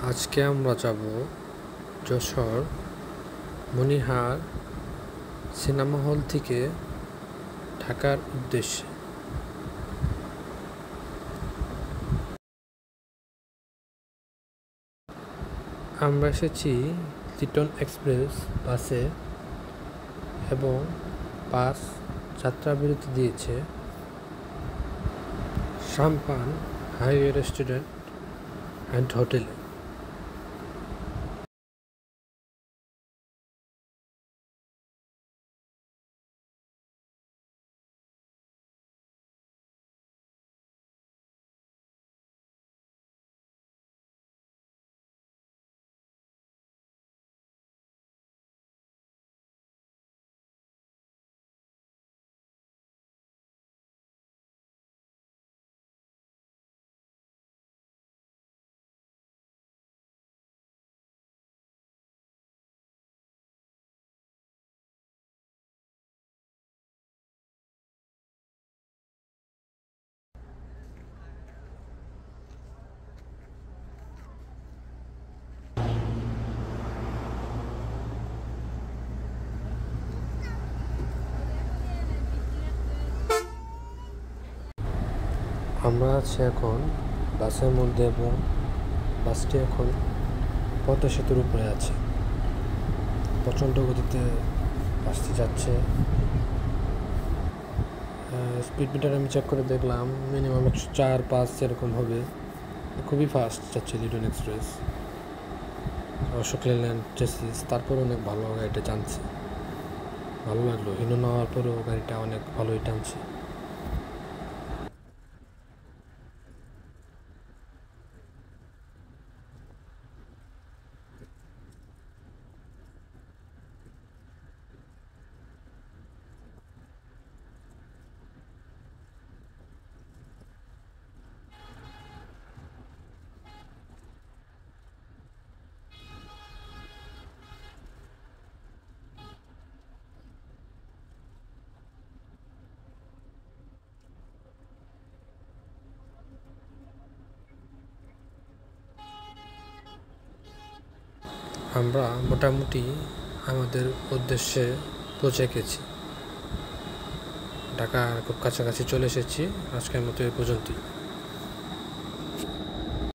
আজকে আমরা যাব যশোর মণিহার সিনেমা হল থেকে ঢাকার উদ্দেশ্যে। আমরা এসেছি লিটন এক্সপ্রেস বাসে এবং বাস যাত্রাবিরতি দিয়েছে সাম্পান হাইওয়ে রেস্টুরেন্ট অ্যান্ড হোটেলে। আমরা আছি এখন বাসের মধ্যে এবং বাসটি এখন পদ্মা সেতুর উপরে আছে। প্রচণ্ড গতিতে বাসটি যাচ্ছে। স্পিড মিটার আমি চেক করে দেখলাম মিনিমাম 104-105 এরকম হবে। খুবই ফাস্ট যাচ্ছে লিটন এক্সপ্রেস। অশোক লেল্যান্ড চেসিস, তারপর অনেক ভালো গাড়িটা টানছে, ভালো লাগলো। হিনো নেওয়ার পরেও গাড়িটা অনেক ভালোই টানছে। আমরা মোটামুটি আমাদের উদ্দেশ্যে পৌঁছে গেছি। ঢাকার খুব কাছাকাছি চলে এসেছি। আজকের মতো এই পর্যন্তই।